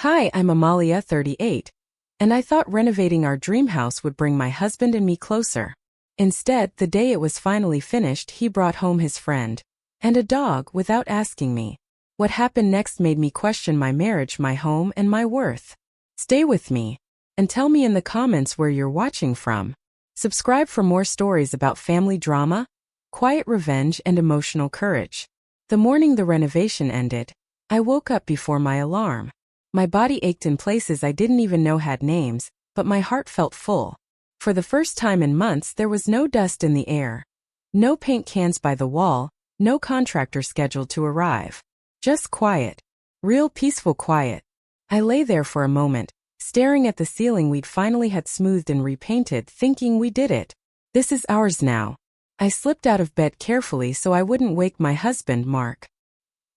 Hi, I'm Amalia, 38, and I thought renovating our dream house would bring my husband and me closer. Instead, the day it was finally finished, he brought home his friend and a dog without asking me. What happened next made me question my marriage, my home, and my worth. Stay with me and tell me in the comments where you're watching from. Subscribe for more stories about family drama, quiet revenge, and emotional courage. The morning the renovation ended, I woke up before my alarm. My body ached in places I didn't even know had names, but my heart felt full. For the first time in months, there was no dust in the air. No paint cans by the wall, no contractor scheduled to arrive. Just quiet. Real peaceful quiet. I lay there for a moment, staring at the ceiling we'd finally had smoothed and repainted, thinking we did it. This is ours now. I slipped out of bed carefully so I wouldn't wake my husband, Mark.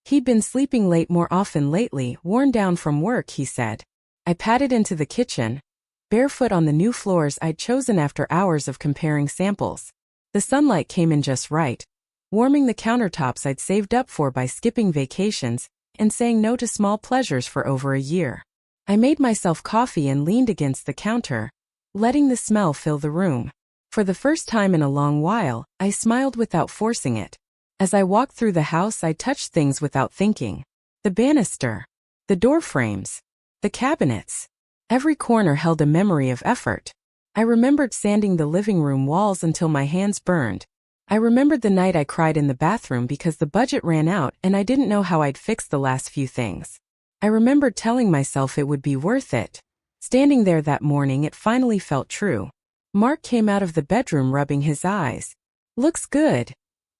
He'd been sleeping late more often lately, worn down from work, he said. I padded into the kitchen, barefoot on the new floors I'd chosen after hours of comparing samples. The sunlight came in just right, warming the countertops I'd saved up for by skipping vacations and saying no to small pleasures for over a year. I made myself coffee and leaned against the counter, letting the smell fill the room. For the first time in a long while, I smiled without forcing it. As I walked through the house, I touched things without thinking. The banister, the door frames, the cabinets. Every corner held a memory of effort. I remembered sanding the living room walls until my hands burned. I remembered the night I cried in the bathroom because the budget ran out and I didn't know how I'd fix the last few things. I remembered telling myself it would be worth it. Standing there that morning, it finally felt true. Mark came out of the bedroom rubbing his eyes. "Looks good,"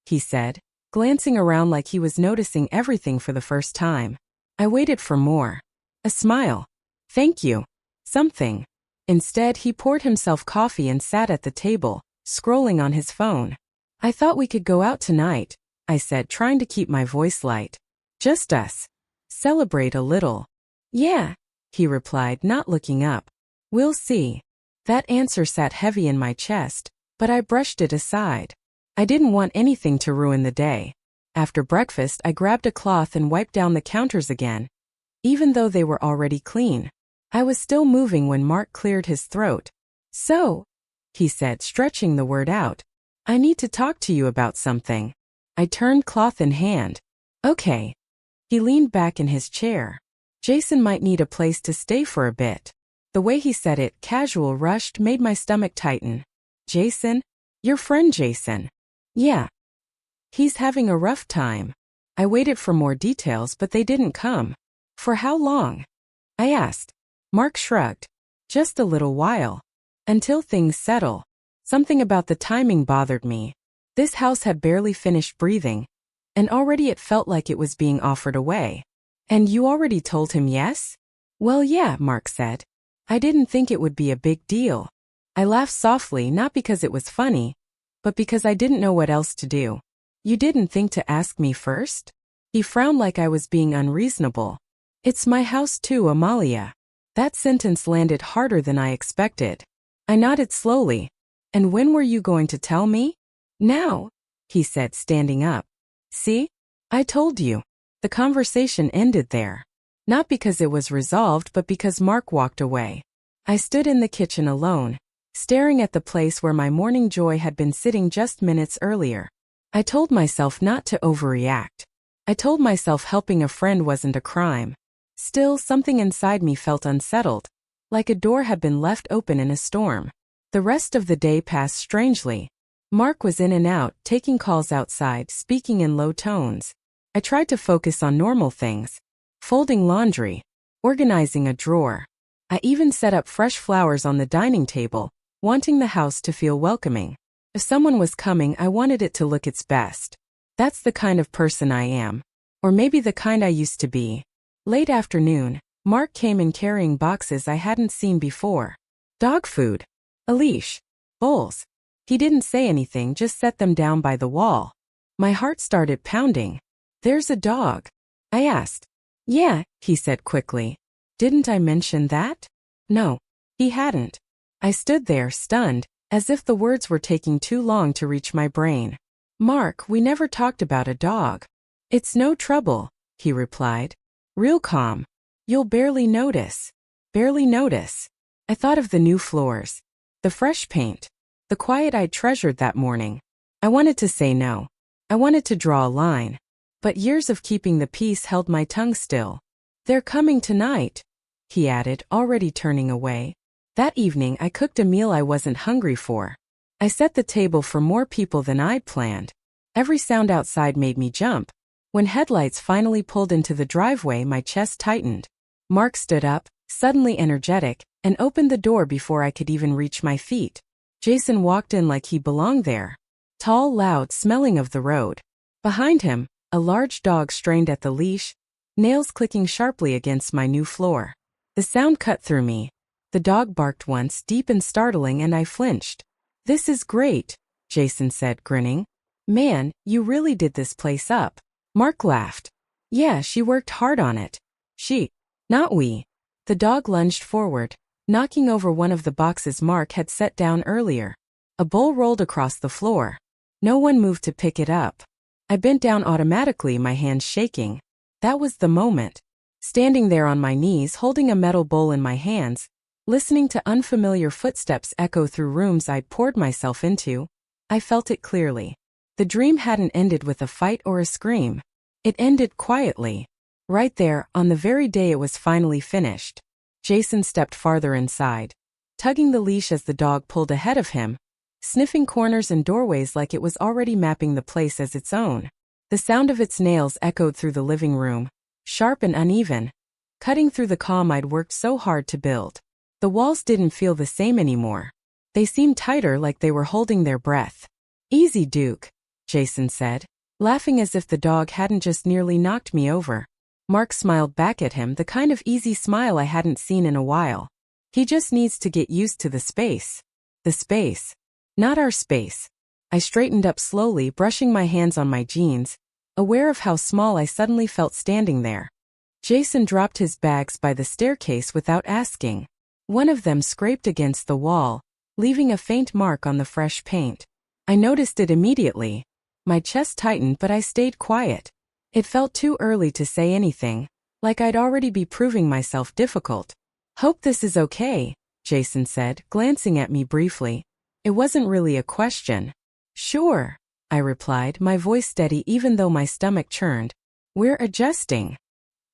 he said, glancing around like he was noticing everything for the first time. I waited for more. A smile. "Thank you." Something. Instead, he poured himself coffee and sat at the table, scrolling on his phone. "I thought we could go out tonight," I said, trying to keep my voice light. "Just us. Celebrate a little." "Yeah," he replied, not looking up. "We'll see." That answer sat heavy in my chest, but I brushed it aside. I didn't want anything to ruin the day. After breakfast, I grabbed a cloth and wiped down the counters again. Even though they were already clean, I was still moving when Mark cleared his throat. "So," he said, stretching the word out, "I need to talk to you about something." I turned, cloth in hand. "Okay." He leaned back in his chair. "Jason might need a place to stay for a bit." The way he said it, casual, rushed, made my stomach tighten. "Jason? Your friend Jason?" "Yeah. He's having a rough time." I waited for more details, but they didn't come. "For how long?" I asked. Mark shrugged. "Just a little while. Until things settle." Something about the timing bothered me. This house had barely finished breathing, and already it felt like it was being offered away. "And you already told him yes?" "Well, yeah," Mark said. "I didn't think it would be a big deal." I laughed softly, not because it was funny, but because I didn't know what else to do. "You didn't think to ask me first?" He frowned like I was being unreasonable. "It's my house too, Amalia." That sentence landed harder than I expected. I nodded slowly. "And when were you going to tell me?" "Now," he said, standing up. "See? I told you." The conversation ended there. Not because it was resolved, but because Mark walked away. I stood in the kitchen alone, staring at the place where my morning joy had been sitting just minutes earlier. I told myself not to overreact. I told myself helping a friend wasn't a crime. Still, something inside me felt unsettled, like a door had been left open in a storm. The rest of the day passed strangely. Mark was in and out, taking calls outside, speaking in low tones. I tried to focus on normal things. Folding laundry, organizing a drawer. I even set up fresh flowers on the dining table, wanting the house to feel welcoming. If someone was coming, I wanted it to look its best. That's the kind of person I am. Or maybe the kind I used to be. Late afternoon, Mark came in carrying boxes I hadn't seen before. Dog food. A leash. Bowls. He didn't say anything, just set them down by the wall. My heart started pounding. "There's a dog?" I asked. "Yeah," he said quickly. "Didn't I mention that?" No, he hadn't. I stood there, stunned, as if the words were taking too long to reach my brain. "Mark, we never talked about a dog." "It's no trouble," he replied. Real calm. You'll barely notice. Barely notice. I thought of the new floors. The fresh paint. The quiet I'd treasured that morning. I wanted to say no. I wanted to draw a line. But years of keeping the peace held my tongue still. They're coming tonight, he added, already turning away. That evening I cooked a meal I wasn't hungry for. I set the table for more people than I'd planned. Every sound outside made me jump. When headlights finally pulled into the driveway, my chest tightened. Mark stood up, suddenly energetic, and opened the door before I could even reach my feet. Jason walked in like he belonged there. Tall, loud, smelling of the road. Behind him, a large dog strained at the leash, nails clicking sharply against my new floor. The sound cut through me. The dog barked once, deep and startling, and I flinched. "This is great," Jason said, grinning. "Man, you really did this place up." Mark laughed. "Yeah, she worked hard on it. She, not we." The dog lunged forward, knocking over one of the boxes Mark had set down earlier. A bowl rolled across the floor. No one moved to pick it up. I bent down automatically, my hands shaking. That was the moment. Standing there on my knees, holding a metal bowl in my hands, listening to unfamiliar footsteps echo through rooms I'd poured myself into, I felt it clearly. The dream hadn't ended with a fight or a scream. It ended quietly. Right there, on the very day it was finally finished. Jason stepped farther inside, tugging the leash as the dog pulled ahead of him, sniffing corners and doorways like it was already mapping the place as its own. The sound of its nails echoed through the living room, sharp and uneven, cutting through the calm I'd worked so hard to build. The walls didn't feel the same anymore. They seemed tighter, like they were holding their breath. "Easy, Duke," Jason said, laughing as if the dog hadn't just nearly knocked me over. Mark smiled back at him, the kind of easy smile I hadn't seen in a while. "He just needs to get used to the space." The space. Not our space. I straightened up slowly, brushing my hands on my jeans, aware of how small I suddenly felt standing there. Jason dropped his bags by the staircase without asking. One of them scraped against the wall, leaving a faint mark on the fresh paint. I noticed it immediately. My chest tightened, but I stayed quiet. It felt too early to say anything, like I'd already be proving myself difficult. "Hope this is okay," Jason said, glancing at me briefly. It wasn't really a question. "Sure," I replied, my voice steady even though my stomach churned. "We're adjusting."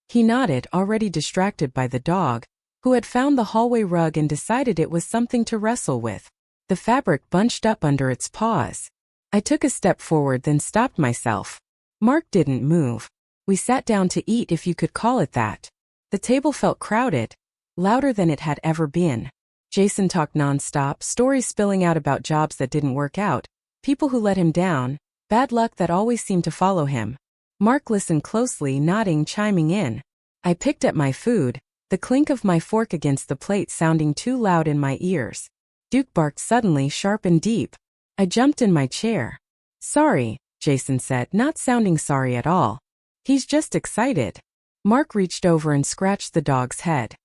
He nodded, already distracted by the dog, who had found the hallway rug and decided it was something to wrestle with. The fabric bunched up under its paws. I took a step forward, then stopped myself. Mark didn't move. We sat down to eat, if you could call it that. The table felt crowded, louder than it had ever been. Jason talked nonstop, stories spilling out about jobs that didn't work out, people who let him down, bad luck that always seemed to follow him. Mark listened closely, nodding, chiming in. I picked at my food, the clink of my fork against the plate sounding too loud in my ears. Duke barked suddenly, sharp and deep. I jumped in my chair. "Sorry," Jason said, not sounding sorry at all. "He's just excited." Mark reached over and scratched the dog's head.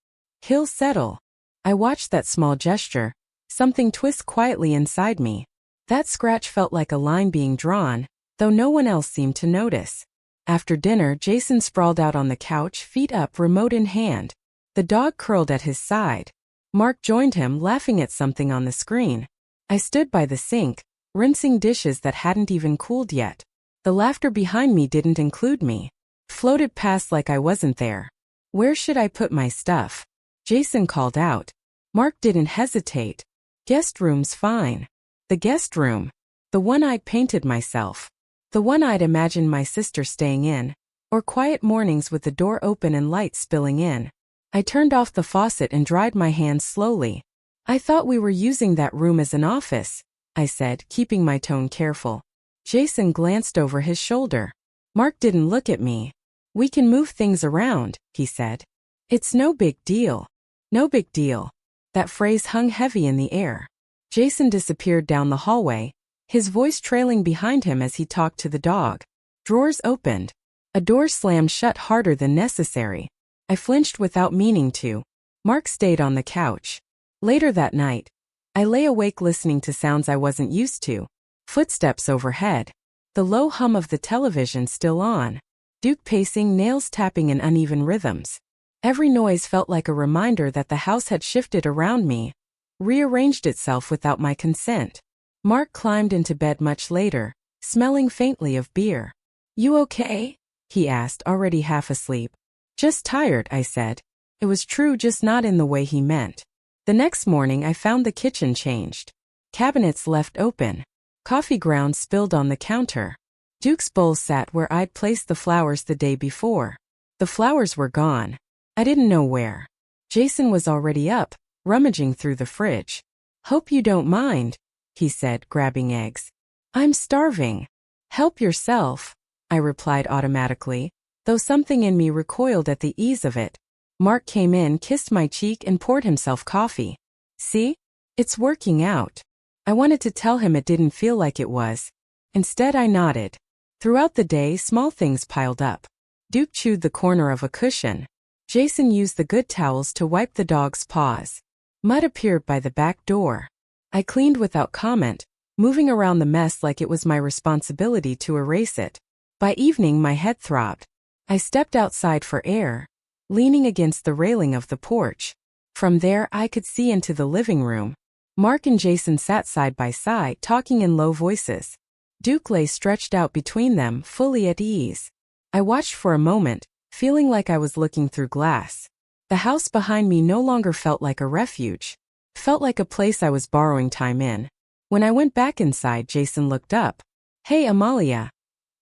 "He'll settle." I watched that small gesture, something twist quietly inside me. That scratch felt like a line being drawn, though no one else seemed to notice. After dinner, Jason sprawled out on the couch, feet up, remote in hand. The dog curled at his side. Mark joined him, laughing at something on the screen. I stood by the sink, rinsing dishes that hadn't even cooled yet. The laughter behind me didn't include me. Floated past like I wasn't there. "Where should I put my stuff?" Jason called out. Mark didn't hesitate. "Guest room's fine." The guest room. The one I'd painted myself. The one I'd imagined my sister staying in. Or quiet mornings with the door open and light spilling in. I turned off the faucet and dried my hands slowly. "I thought we were using that room as an office," I said, keeping my tone careful. Jason glanced over his shoulder. Mark didn't look at me. "We can move things around," he said. "It's no big deal." No big deal. That phrase hung heavy in the air. Jason disappeared down the hallway, his voice trailing behind him as he talked to the dog. Drawers opened. A door slammed shut harder than necessary. I flinched without meaning to. Mark stayed on the couch. Later that night, I lay awake listening to sounds I wasn't used to. Footsteps overhead. The low hum of the television still on. Duke pacing, nails tapping in uneven rhythms. Every noise felt like a reminder that the house had shifted around me, rearranged itself without my consent. Mark climbed into bed much later, smelling faintly of beer. "You okay?" he asked, already half asleep. "Just tired," I said. It was true, just not in the way he meant. The next morning I found the kitchen changed. Cabinets left open. Coffee grounds spilled on the counter. Duke's bowl sat where I'd placed the flowers the day before. The flowers were gone. I didn't know where. Jason was already up, rummaging through the fridge. "Hope you don't mind," he said, grabbing eggs. "I'm starving." "Help yourself," I replied automatically, though something in me recoiled at the ease of it. Mark came in, kissed my cheek, and poured himself coffee. "See? It's working out." I wanted to tell him it didn't feel like it was. Instead, I nodded. Throughout the day, small things piled up. Duke chewed the corner of a cushion. Jason used the good towels to wipe the dog's paws. Mud appeared by the back door. I cleaned without comment, moving around the mess like it was my responsibility to erase it. By evening, my head throbbed. I stepped outside for air, leaning against the railing of the porch. From there, I could see into the living room. Mark and Jason sat side by side, talking in low voices. Duke lay stretched out between them, fully at ease. I watched for a moment, feeling like I was looking through glass. The house behind me no longer felt like a refuge. It felt like a place I was borrowing time in. When I went back inside, Jason looked up. "Hey, Amalia.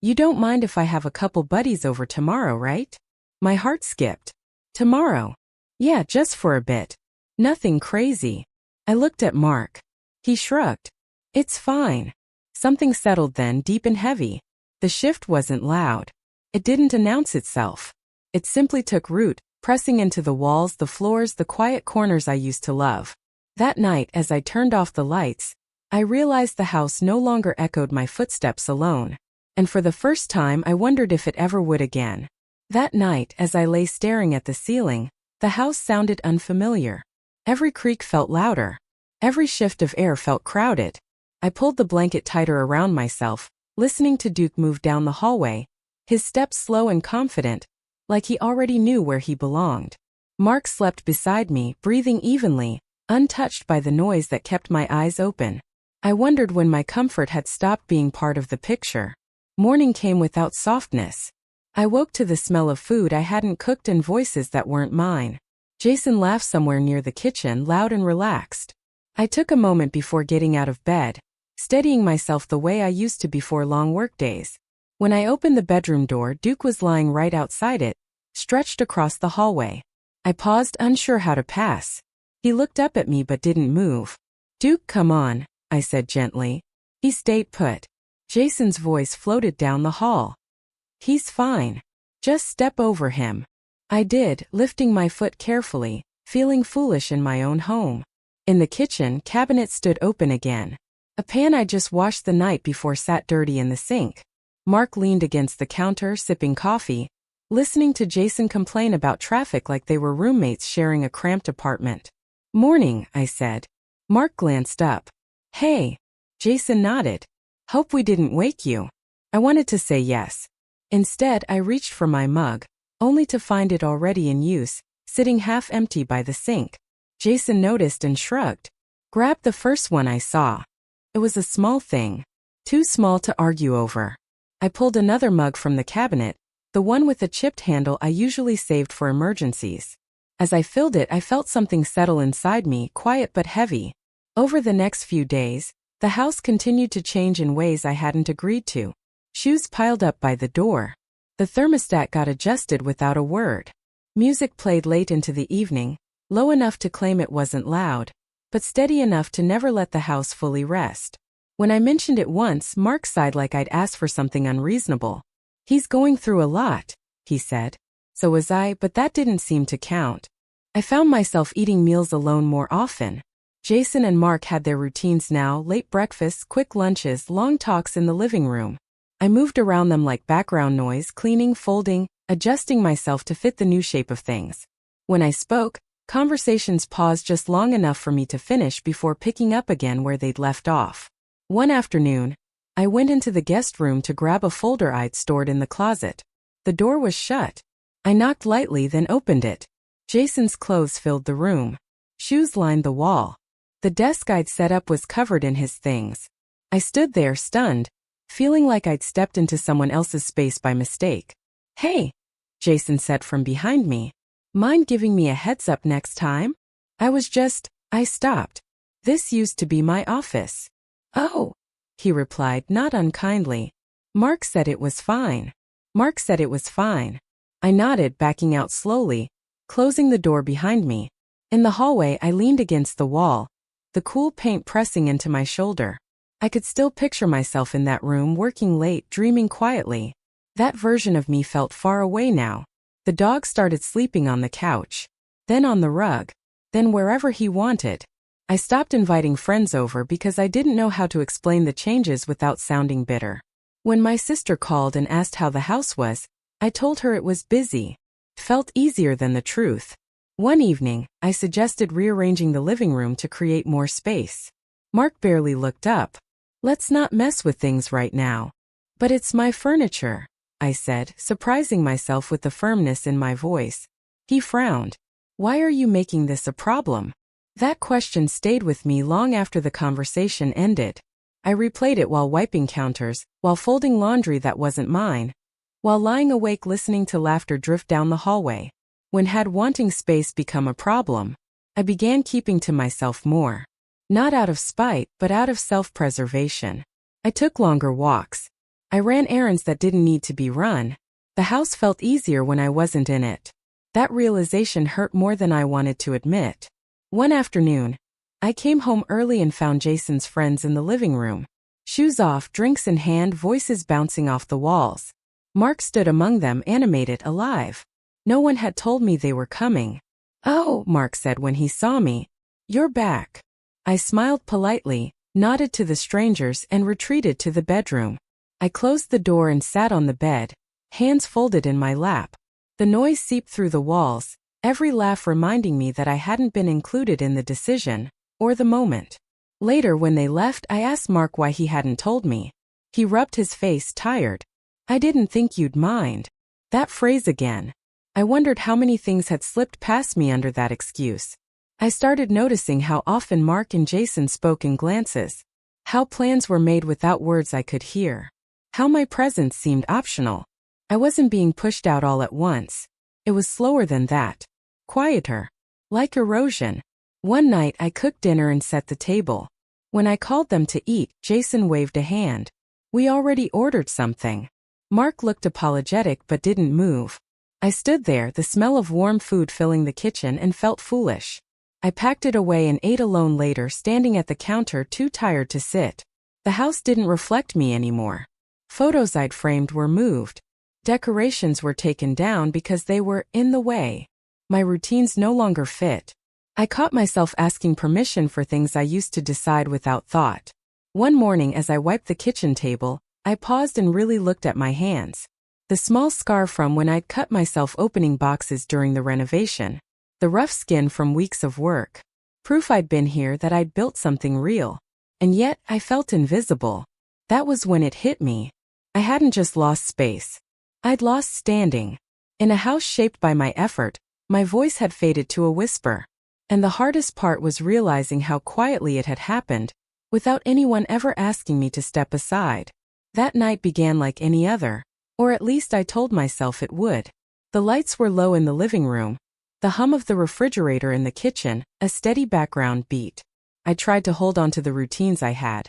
You don't mind if I have a couple buddies over tomorrow, right?" My heart skipped. "Tomorrow?" "Yeah, just for a bit. Nothing crazy." I looked at Mark. He shrugged. "It's fine." Something settled then, deep and heavy. The shift wasn't loud. It didn't announce itself. It simply took root, pressing into the walls, the floors, the quiet corners I used to love. That night, as I turned off the lights, I realized the house no longer echoed my footsteps alone. And for the first time, I wondered if it ever would again. That night, as I lay staring at the ceiling, the house sounded unfamiliar. Every creak felt louder. Every shift of air felt crowded. I pulled the blanket tighter around myself, listening to Duke move down the hallway, his steps slow and confident, like he already knew where he belonged. Mark slept beside me, breathing evenly, untouched by the noise that kept my eyes open. I wondered when my comfort had stopped being part of the picture. Morning came without softness. I woke to the smell of food I hadn't cooked and voices that weren't mine. Jason laughed somewhere near the kitchen, loud and relaxed. I took a moment before getting out of bed, steadying myself the way I used to before long workdays. When I opened the bedroom door, Duke was lying right outside it, stretched across the hallway. I paused, unsure how to pass. He looked up at me but didn't move. "Duke, come on," I said gently. He stayed put. Jason's voice floated down the hall. "He's fine. Just step over him." I did, lifting my foot carefully, feeling foolish in my own home. In the kitchen, cabinet stood open again. A pan I just washed the night before sat dirty in the sink. Mark leaned against the counter, sipping coffee, listening to Jason complain about traffic like they were roommates sharing a cramped apartment. "Morning," I said. Mark glanced up. "Hey." Jason nodded. "Hope we didn't wake you." I wanted to say yes. Instead, I reached for my mug, only to find it already in use, sitting half empty by the sink. Jason noticed and shrugged. "Grab the first one I saw." It was a small thing, too small to argue over. I pulled another mug from the cabinet, the one with the chipped handle I usually saved for emergencies. As I filled it, I felt something settle inside me, quiet but heavy. Over the next few days, the house continued to change in ways I hadn't agreed to. Shoes piled up by the door. The thermostat got adjusted without a word. Music played late into the evening, low enough to claim it wasn't loud, but steady enough to never let the house fully rest. When I mentioned it once, Mark sighed like I'd asked for something unreasonable. "He's going through a lot," he said. So was I, but that didn't seem to count. I found myself eating meals alone more often. Jason and Mark had their routines now, late breakfasts, quick lunches, long talks in the living room. I moved around them like background noise, cleaning, folding, adjusting myself to fit the new shape of things. When I spoke, conversations paused just long enough for me to finish before picking up again where they'd left off. One afternoon, I went into the guest room to grab a folder I'd stored in the closet. The door was shut. I knocked lightly, then opened it. Jason's clothes filled the room. Shoes lined the wall. The desk I'd set up was covered in his things. I stood there stunned, feeling like I'd stepped into someone else's space by mistake. "Hey," Jason said from behind me. "Mind giving me a heads up next time?" I stopped. "This used to be my office." "Oh," he replied, not unkindly. Mark said it was fine." I nodded, backing out slowly, closing the door behind me. In the hallway, I leaned against the wall, the cool paint pressing into my shoulder. I could still picture myself in that room, working late, dreaming quietly. That version of me felt far away now. The dog started sleeping on the couch, then on the rug, then wherever he wanted. I stopped inviting friends over because I didn't know how to explain the changes without sounding bitter. When my sister called and asked how the house was, I told her it was busy. It felt easier than the truth. One evening, I suggested rearranging the living room to create more space. Mark barely looked up. "Let's not mess with things right now." "But it's my furniture," I said, surprising myself with the firmness in my voice. He frowned. "Why are you making this a problem?" That question stayed with me long after the conversation ended. I replayed it while wiping counters, while folding laundry that wasn't mine, while lying awake listening to laughter drift down the hallway. When had wanting space become a problem, I began keeping to myself more. Not out of spite, but out of self-preservation. I took longer walks. I ran errands that didn't need to be run. The house felt easier when I wasn't in it. That realization hurt more than I wanted to admit. One afternoon, I came home early and found Jason's friends in the living room. Shoes off, drinks in hand, voices bouncing off the walls. Mark stood among them, animated, alive. No one had told me they were coming. "Oh," Mark said when he saw me. "You're back." I smiled politely, nodded to the strangers, and retreated to the bedroom. I closed the door and sat on the bed, hands folded in my lap. The noise seeped through the walls, every laugh reminding me that I hadn't been included in the decision, or the moment. Later, when they left, I asked Mark why he hadn't told me. He rubbed his face, tired. "I didn't think you'd mind." That phrase again. I wondered how many things had slipped past me under that excuse. I started noticing how often Mark and Jason spoke in glances, how plans were made without words I could hear, how my presence seemed optional. I wasn't being pushed out all at once. It was slower than that, quieter, like erosion. One night I cooked dinner and set the table. When I called them to eat, Jason waved a hand. "We already ordered something." Mark looked apologetic but didn't move. I stood there, the smell of warm food filling the kitchen, and felt foolish. I packed it away and ate alone later, standing at the counter too tired to sit. The house didn't reflect me anymore. Photos I'd framed were moved. Decorations were taken down because they were in the way. My routines no longer fit. I caught myself asking permission for things I used to decide without thought. One morning as I wiped the kitchen table, I paused and really looked at my hands. The small scar from when I'd cut myself opening boxes during the renovation. The rough skin from weeks of work. Proof I'd been here, that I'd built something real. And yet, I felt invisible. That was when it hit me. I hadn't just lost space. I'd lost standing. In a house shaped by my effort, my voice had faded to a whisper. And the hardest part was realizing how quietly it had happened, without anyone ever asking me to step aside. That night began like any other. Or at least I told myself it would. The lights were low in the living room, the hum of the refrigerator in the kitchen, a steady background beat. I tried to hold on to the routines I had.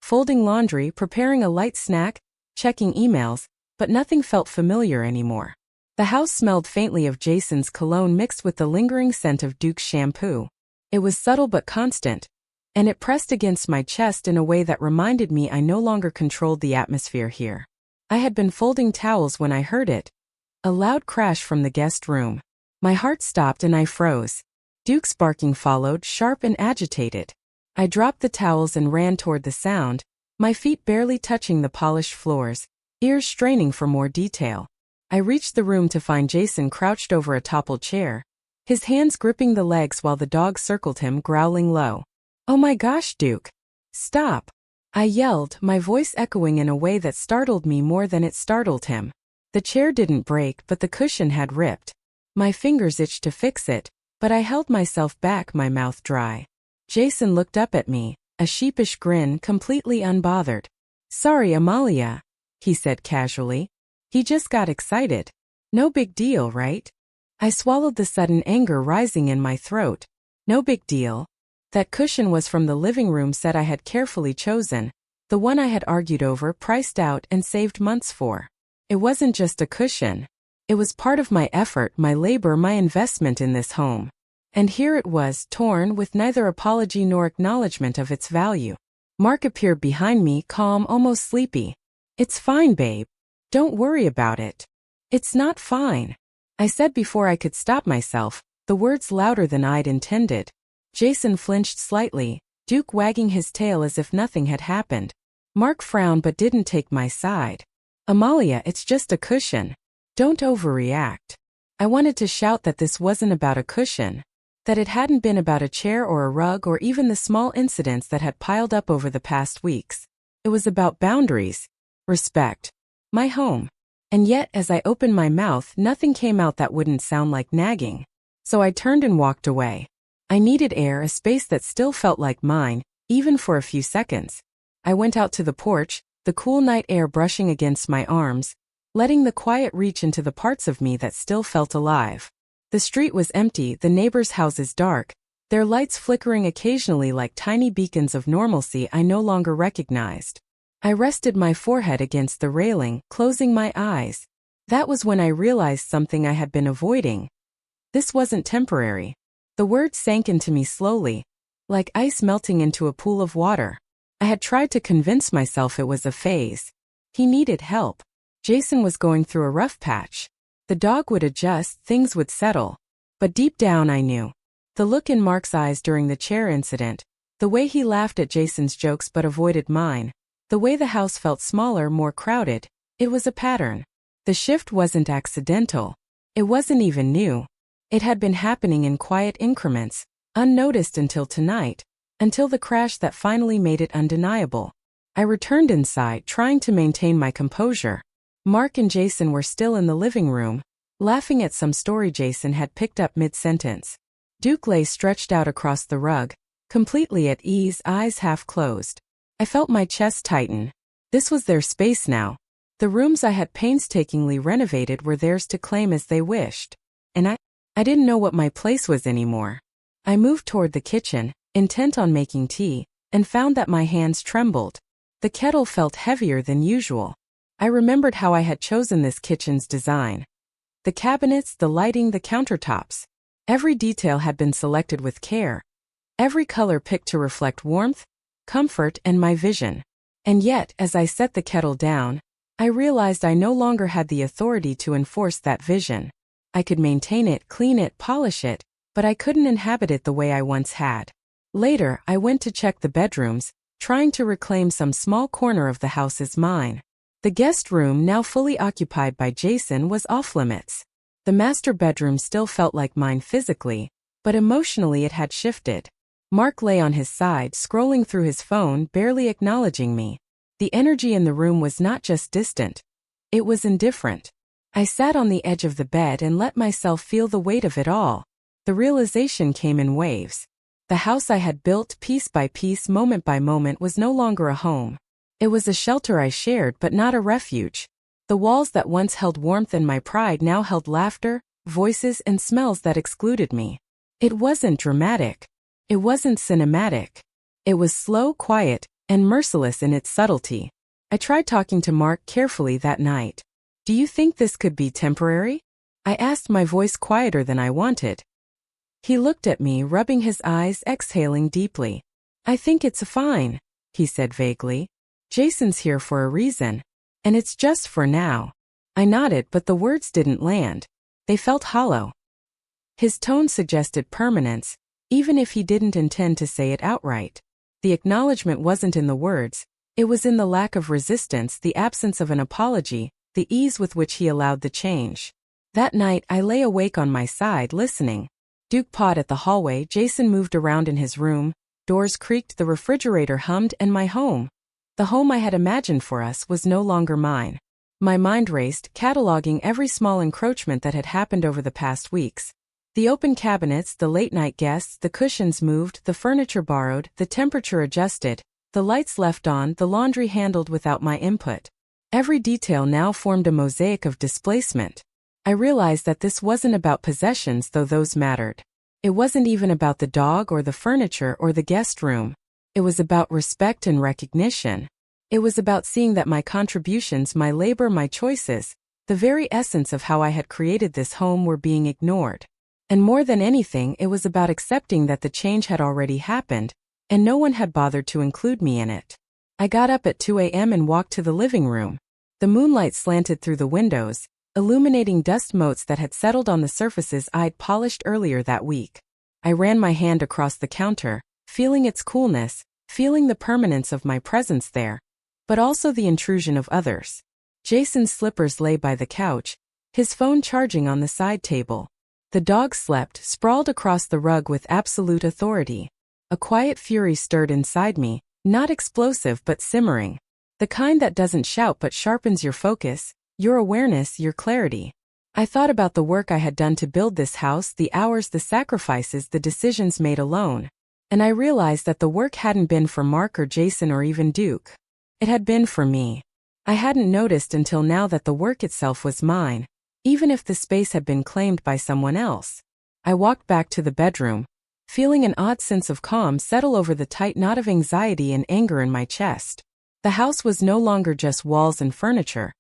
Folding laundry, preparing a light snack, checking emails, but nothing felt familiar anymore. The house smelled faintly of Jason's cologne mixed with the lingering scent of Duke's shampoo. It was subtle but constant, and it pressed against my chest in a way that reminded me I no longer controlled the atmosphere here. I had been folding towels when I heard it. A loud crash from the guest room. My heart stopped and I froze. Duke's barking followed, sharp and agitated. I dropped the towels and ran toward the sound, my feet barely touching the polished floors, ears straining for more detail. I reached the room to find Jason crouched over a toppled chair, his hands gripping the legs while the dog circled him, growling low. "Oh my gosh, Duke! Stop!" I yelled, my voice echoing in a way that startled me more than it startled him. The chair didn't break, but the cushion had ripped. My fingers itched to fix it, but I held myself back, my mouth dry. Jason looked up at me, a sheepish grin, completely unbothered. "Sorry, Amalia," he said casually. He just got excited. No big deal, right? I swallowed the sudden anger rising in my throat. No big deal. That cushion was from the living room set I had carefully chosen, the one I had argued over, priced out, and saved months for. It wasn't just a cushion. It was part of my effort, my labor, my investment in this home. And here it was, torn, with neither apology nor acknowledgement of its value. Mark appeared behind me, calm, almost sleepy. "It's fine, babe. Don't worry about it." "It's not fine," I said before I could stop myself, the words louder than I'd intended. Jason flinched slightly, Duke wagging his tail as if nothing had happened. Mark frowned but didn't take my side. "Amalia, it's just a cushion. Don't overreact." I wanted to shout that this wasn't about a cushion, that it hadn't been about a chair or a rug or even the small incidents that had piled up over the past weeks. It was about boundaries, respect, my home. And yet, as I opened my mouth, nothing came out that wouldn't sound like nagging. So I turned and walked away. I needed air, a space that still felt like mine, even for a few seconds. I went out to the porch, the cool night air brushing against my arms, letting the quiet reach into the parts of me that still felt alive. The street was empty, the neighbors' houses dark, their lights flickering occasionally like tiny beacons of normalcy I no longer recognized. I rested my forehead against the railing, closing my eyes. That was when I realized something I had been avoiding. This wasn't temporary. The words sank into me slowly, like ice melting into a pool of water. I had tried to convince myself it was a phase. He needed help. Jason was going through a rough patch. The dog would adjust, things would settle. But deep down I knew. The look in Mark's eyes during the chair incident, the way he laughed at Jason's jokes but avoided mine, the way the house felt smaller, more crowded, it was a pattern. The shift wasn't accidental. It wasn't even new. It had been happening in quiet increments, unnoticed until tonight, until the crash that finally made it undeniable. I returned inside, trying to maintain my composure. Mark and Jason were still in the living room, laughing at some story Jason had picked up mid-sentence. Duke lay stretched out across the rug, completely at ease, eyes half closed. I felt my chest tighten. This was their space now. The rooms I had painstakingly renovated were theirs to claim as they wished. And I didn't know what my place was anymore. I moved toward the kitchen, intent on making tea, and found that my hands trembled. The kettle felt heavier than usual. I remembered how I had chosen this kitchen's design. The cabinets, the lighting, the countertops. Every detail had been selected with care. Every color picked to reflect warmth, comfort, and my vision. And yet, as I set the kettle down, I realized I no longer had the authority to enforce that vision. I could maintain it, clean it, polish it, but I couldn't inhabit it the way I once had. Later, I went to check the bedrooms, trying to reclaim some small corner of the house as mine. The guest room, now fully occupied by Jason, was off-limits. The master bedroom still felt like mine physically, but emotionally it had shifted. Mark lay on his side, scrolling through his phone, barely acknowledging me. The energy in the room was not just distant. It was indifferent. I sat on the edge of the bed and let myself feel the weight of it all. The realization came in waves. The house I had built piece by piece, moment by moment, was no longer a home. It was a shelter I shared, but not a refuge. The walls that once held warmth and my pride now held laughter, voices, and smells that excluded me. It wasn't dramatic. It wasn't cinematic. It was slow, quiet, and merciless in its subtlety. I tried talking to Mark carefully that night. "Do you think this could be temporary?" I asked, my voice quieter than I wanted. He looked at me, rubbing his eyes, exhaling deeply. "I think it's fine," he said vaguely. "Jason's here for a reason. And it's just for now." I nodded, but the words didn't land. They felt hollow. His tone suggested permanence, even if he didn't intend to say it outright. The acknowledgement wasn't in the words. It was in the lack of resistance, the absence of an apology, the ease with which he allowed the change. That night, I lay awake on my side, listening. Duke pawed at the hallway, Jason moved around in his room, doors creaked, the refrigerator hummed, and my home, the home I had imagined for us, was no longer mine. My mind raced, cataloging every small encroachment that had happened over the past weeks. The open cabinets, the late-night guests, the cushions moved, the furniture borrowed, the temperature adjusted, the lights left on, the laundry handled without my input. Every detail now formed a mosaic of displacement. I realized that this wasn't about possessions, though those mattered. It wasn't even about the dog or the furniture or the guest room. It was about respect and recognition. It was about seeing that my contributions, my labor, my choices, the very essence of how I had created this home, were being ignored. And more than anything, it was about accepting that the change had already happened, and no one had bothered to include me in it. I got up at 2 a.m. and walked to the living room. The moonlight slanted through the windows, illuminating dust motes that had settled on the surfaces I'd polished earlier that week. I ran my hand across the counter, feeling its coolness, feeling the permanence of my presence there, but also the intrusion of others. Jason's slippers lay by the couch, his phone charging on the side table. The dog slept, sprawled across the rug with absolute authority. A quiet fury stirred inside me, not explosive but simmering. The kind that doesn't shout but sharpens your focus, your awareness, your clarity. I thought about the work I had done to build this house, the hours, the sacrifices, the decisions made alone. And I realized that the work hadn't been for Mark or Jason or even Duke. It had been for me. I hadn't noticed until now that the work itself was mine, even if the space had been claimed by someone else. I walked back to the bedroom, feeling an odd sense of calm settle over the tight knot of anxiety and anger in my chest. The house was no longer just walls and furniture.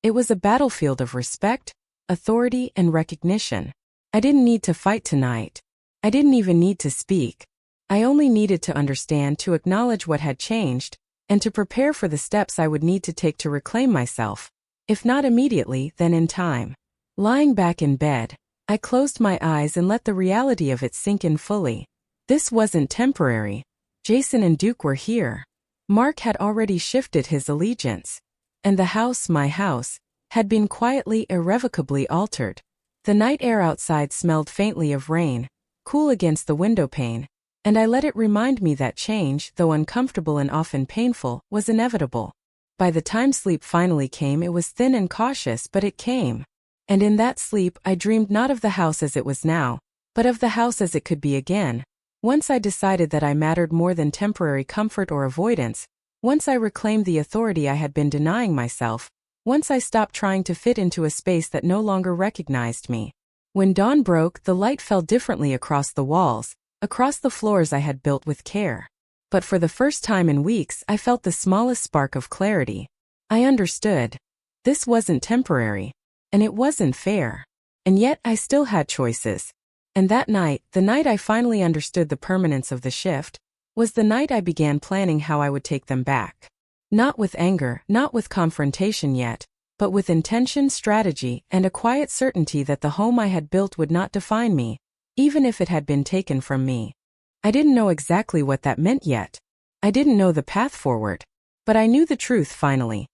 It was a battlefield of respect, authority, and recognition. I didn't need to fight tonight. I didn't even need to speak. I only needed to understand, to acknowledge what had changed, and to prepare for the steps I would need to take to reclaim myself. If not immediately, then in time. Lying back in bed, I closed my eyes and let the reality of it sink in fully. This wasn't temporary. Jason and Duke were here. Mark had already shifted his allegiance. And the house, my house, had been quietly, irrevocably altered. The night air outside smelled faintly of rain, cool against the windowpane, and I let it remind me that change, though uncomfortable and often painful, was inevitable. By the time sleep finally came, it was thin and cautious, but it came. And in that sleep, I dreamed not of the house as it was now, but of the house as it could be again. Once I decided that I mattered more than temporary comfort or avoidance, once I reclaimed the authority I had been denying myself, once I stopped trying to fit into a space that no longer recognized me. When dawn broke, the light fell differently across the walls, across the floors I had built with care. But for the first time in weeks, I felt the smallest spark of clarity. I understood. This wasn't temporary. And it wasn't fair. And yet I still had choices. And that night, the night I finally understood the permanence of the shift, was the night I began planning how I would take them back. Not with anger, not with confrontation yet, but with intention, strategy, and a quiet certainty that the home I had built would not define me, even if it had been taken from me. I didn't know exactly what that meant yet. I didn't know the path forward. But I knew the truth finally.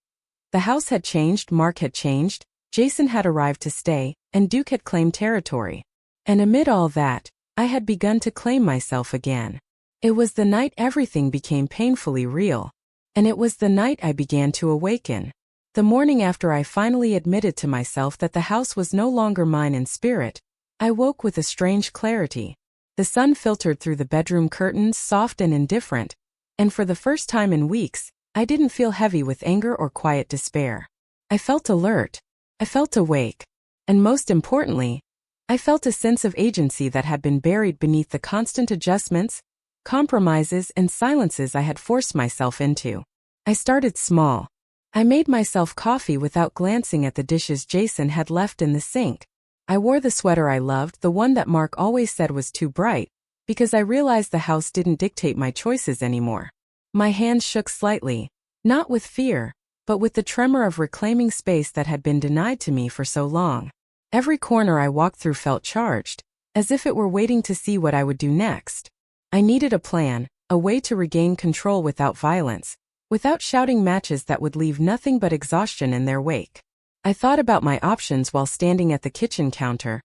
The house had changed, Mark had changed, Jason had arrived to stay, and Duke had claimed territory. And amid all that, I had begun to claim myself again. It was the night everything became painfully real. And it was the night I began to awaken. The morning after I finally admitted to myself that the house was no longer mine in spirit, I woke with a strange clarity. The sun filtered through the bedroom curtains, soft and indifferent, and for the first time in weeks, I didn't feel heavy with anger or quiet despair. I felt alert. I felt awake. And most importantly, I felt a sense of agency that had been buried beneath the constant adjustments, compromises, and silences I had forced myself into. I started small. I made myself coffee without glancing at the dishes Jason had left in the sink. I wore the sweater I loved, the one that Mark always said was too bright, because I realized the house didn't dictate my choices anymore. My hands shook slightly, not with fear, but with the tremor of reclaiming space that had been denied to me for so long. Every corner I walked through felt charged, as if it were waiting to see what I would do next. I needed a plan, a way to regain control without violence, without shouting matches that would leave nothing but exhaustion in their wake. I thought about my options while standing at the kitchen counter,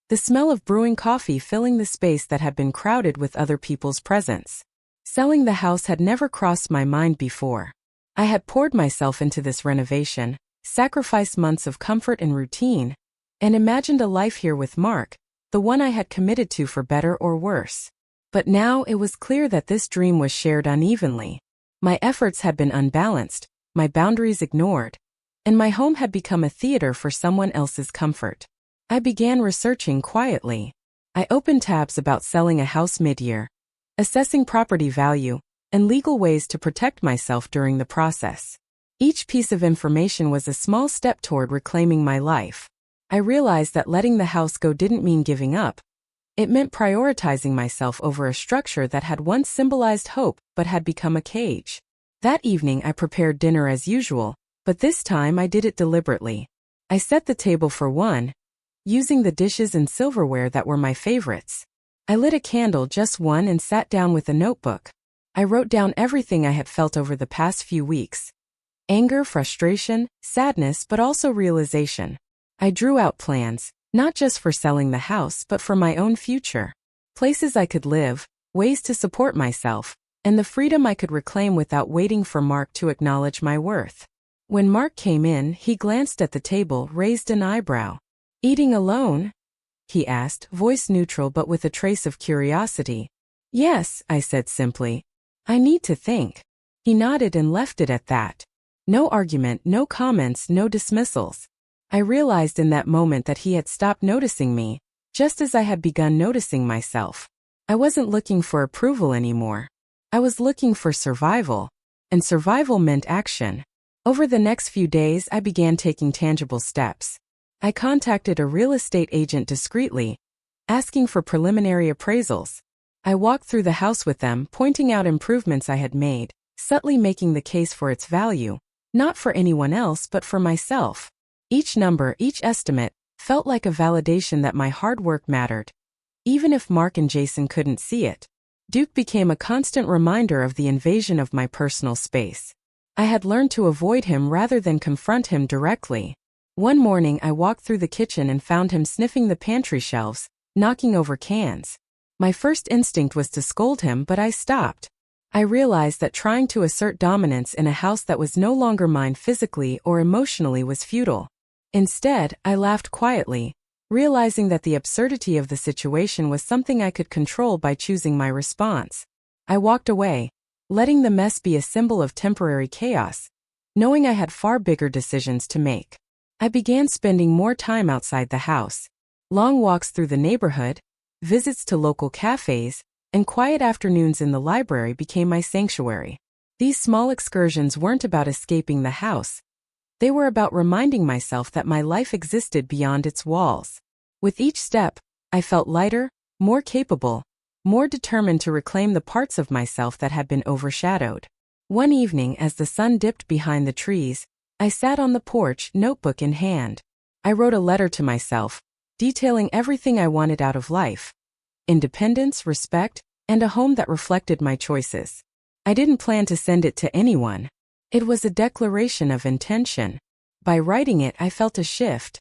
the smell of brewing coffee filling the space that had been crowded with other people's presence. Selling the house had never crossed my mind before. I had poured myself into this renovation, sacrificed months of comfort and routine, and imagined a life here with Mark, the one I had committed to for better or worse. But now it was clear that this dream was shared unevenly. My efforts had been unbalanced, my boundaries ignored, and my home had become a theater for someone else's comfort. I began researching quietly. I opened tabs about selling a house mid-year, assessing property value, and legal ways to protect myself during the process. Each piece of information was a small step toward reclaiming my life. I realized that letting the house go didn't mean giving up. It meant prioritizing myself over a structure that had once symbolized hope but had become a cage. That evening I prepared dinner as usual, but this time I did it deliberately. I set the table for one, using the dishes and silverware that were my favorites. I lit a candle, just one, and sat down with a notebook. I wrote down everything I had felt over the past few weeks. Anger, frustration, sadness, but also realization. I drew out plans, not just for selling the house but for my own future. Places I could live, ways to support myself, and the freedom I could reclaim without waiting for Mark to acknowledge my worth. When Mark came in, he glanced at the table, raised an eyebrow. "Eating alone?" he asked, voice neutral but with a trace of curiosity. "Yes," I said simply. "I need to think." He nodded and left it at that. No argument, no comments, no dismissals. I realized in that moment that he had stopped noticing me, just as I had begun noticing myself. I wasn't looking for approval anymore. I was looking for survival, and survival meant action. Over the next few days, I began taking tangible steps. I contacted a real estate agent discreetly, asking for preliminary appraisals. I walked through the house with them, pointing out improvements I had made, subtly making the case for its value, not for anyone else but for myself. Each number, each estimate, felt like a validation that my hard work mattered. Even if Mark and Jason couldn't see it, Duke became a constant reminder of the invasion of my personal space. I had learned to avoid him rather than confront him directly. One morning I walked through the kitchen and found him sniffing the pantry shelves, knocking over cans. My first instinct was to scold him, but I stopped. I realized that trying to assert dominance in a house that was no longer mine physically or emotionally was futile. Instead, I laughed quietly, realizing that the absurdity of the situation was something I could control by choosing my response. I walked away, letting the mess be a symbol of temporary chaos, knowing I had far bigger decisions to make. I began spending more time outside the house. Long walks through the neighborhood, visits to local cafes, and quiet afternoons in the library became my sanctuary. These small excursions weren't about escaping the house. They were about reminding myself that my life existed beyond its walls. With each step, I felt lighter, more capable, more determined to reclaim the parts of myself that had been overshadowed. One evening, as the sun dipped behind the trees, I sat on the porch, notebook in hand. I wrote a letter to myself, detailing everything I wanted out of life: independence, respect, and a home that reflected my choices. I didn't plan to send it to anyone. It was a declaration of intention. By writing it, I felt a shift,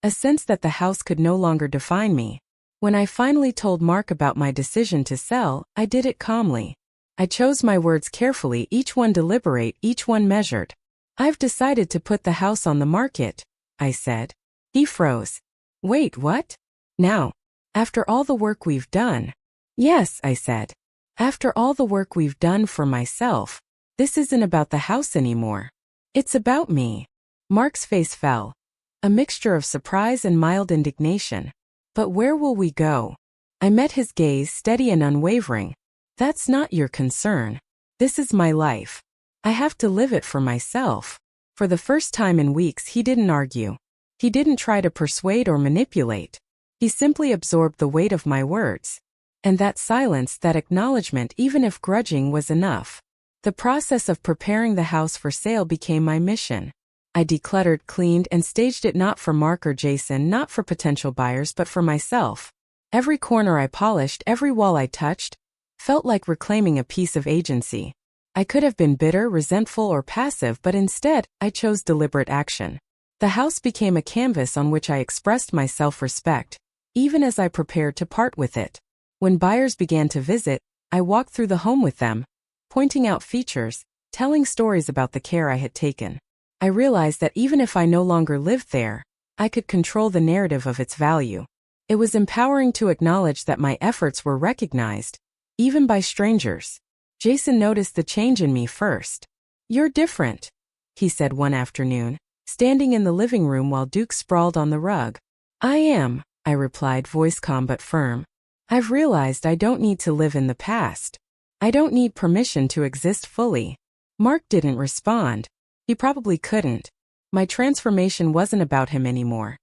a sense that the house could no longer define me. When I finally told Mark about my decision to sell, I did it calmly. I chose my words carefully, each one deliberate, each one measured. "I've decided to put the house on the market," I said. He froze. "Wait, what? Now? After all the work we've done?" "Yes," I said. "After all the work we've done for myself. This isn't about the house anymore. It's about me." Mark's face fell, a mixture of surprise and mild indignation. "But where will we go?" I met his gaze, steady and unwavering. "That's not your concern. This is my life. I have to live it for myself." For the first time in weeks, he didn't argue. He didn't try to persuade or manipulate. He simply absorbed the weight of my words. And that silence, that acknowledgement, even if grudging, was enough. The process of preparing the house for sale became my mission. I decluttered, cleaned, and staged it not for Mark or Jason, not for potential buyers, but for myself. Every corner I polished, every wall I touched, felt like reclaiming a piece of agency. I could have been bitter, resentful, or passive, but instead, I chose deliberate action. The house became a canvas on which I expressed my self-respect, even as I prepared to part with it. When buyers began to visit, I walked through the home with them, pointing out features, telling stories about the care I had taken. I realized that even if I no longer lived there, I could control the narrative of its value. It was empowering to acknowledge that my efforts were recognized, even by strangers. Jason noticed the change in me first. "You're different," he said one afternoon, standing in the living room while Duke sprawled on the rug. "I am," I replied, voice calm but firm. "I've realized I don't need to live in the past. I don't need permission to exist fully." Mark didn't respond. He probably couldn't. My transformation wasn't about him anymore.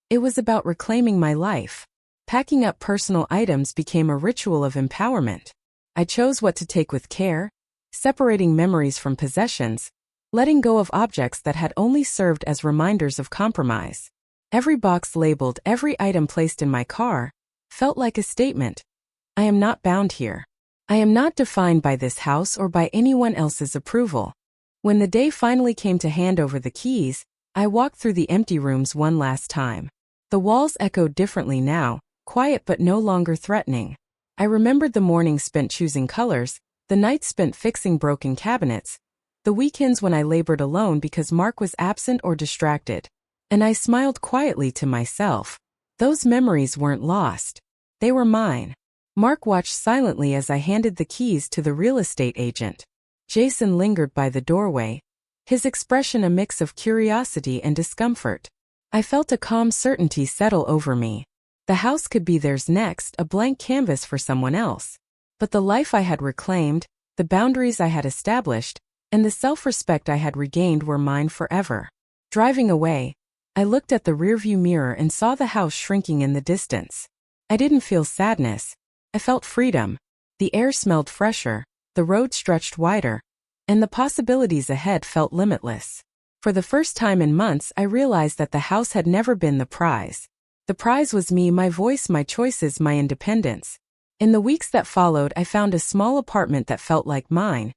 It was about reclaiming my life. Packing up personal items became a ritual of empowerment. I chose what to take with care, separating memories from possessions, letting go of objects that had only served as reminders of compromise. Every box labeled, every item placed in my car, felt like a statement. I am not bound here. I am not defined by this house or by anyone else's approval. When the day finally came to hand over the keys, I walked through the empty rooms one last time. The walls echoed differently now, quiet but no longer threatening. I remembered the mornings spent choosing colors, the nights spent fixing broken cabinets, the weekends when I labored alone because Mark was absent or distracted. And I smiled quietly to myself. Those memories weren't lost. They were mine. Mark watched silently as I handed the keys to the real estate agent. Jason lingered by the doorway, his expression a mix of curiosity and discomfort. I felt a calm certainty settle over me. The house could be theirs next, a blank canvas for someone else. But the life I had reclaimed, the boundaries I had established, and the self-respect I had regained were mine forever. Driving away, I looked at the rearview mirror and saw the house shrinking in the distance. I didn't feel sadness. I felt freedom. The air smelled fresher, the road stretched wider, and the possibilities ahead felt limitless. For the first time in months, I realized that the house had never been the prize. The prize was me, my voice, my choices, my independence. In the weeks that followed, I found a small apartment that felt like mine,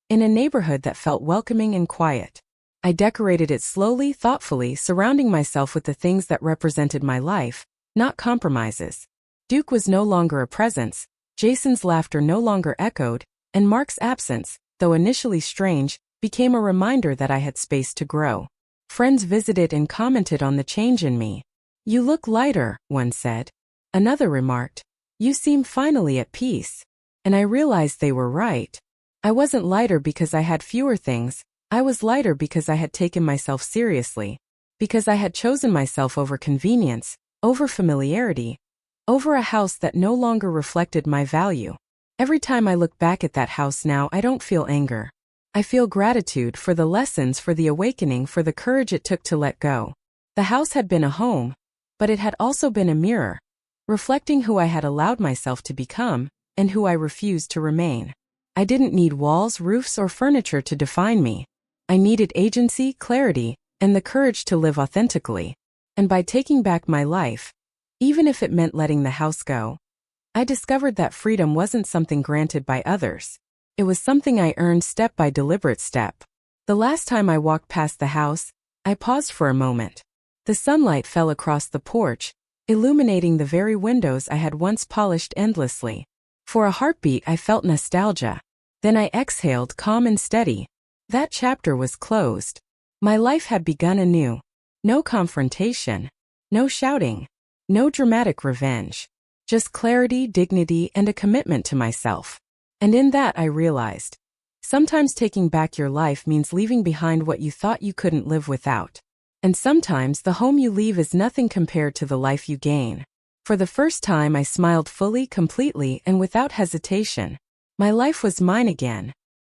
in a neighborhood that felt welcoming and quiet. I decorated it slowly, thoughtfully, surrounding myself with the things that represented my life, not compromises. Duke was no longer a presence, Jason's laughter no longer echoed, and Mark's absence, though initially strange, became a reminder that I had space to grow. Friends visited and commented on the change in me. "You look lighter," one said. Another remarked, "You seem finally at peace." And I realized they were right. I wasn't lighter because I had fewer things. I was lighter because I had taken myself seriously, because I had chosen myself over convenience, over familiarity, over a house that no longer reflected my value. Every time I look back at that house now, I don't feel anger. I feel gratitude for the lessons, for the awakening, for the courage it took to let go. The house had been a home, but it had also been a mirror, reflecting who I had allowed myself to become, and who I refused to remain. I didn't need walls, roofs, or furniture to define me. I needed agency, clarity, and the courage to live authentically. And by taking back my life, even if it meant letting the house go, I discovered that freedom wasn't something granted by others. It was something I earned step by deliberate step. The last time I walked past the house, I paused for a moment. The sunlight fell across the porch, illuminating the very windows I had once polished endlessly. For a heartbeat, I felt nostalgia. Then I exhaled, calm and steady. That chapter was closed. My life had begun anew. No confrontation, no shouting, no dramatic revenge. Just clarity, dignity, and a commitment to myself. And in that I realized, sometimes taking back your life means leaving behind what you thought you couldn't live without. And sometimes the home you leave is nothing compared to the life you gain. For the first time I smiled fully, completely, and without hesitation. My life was mine again.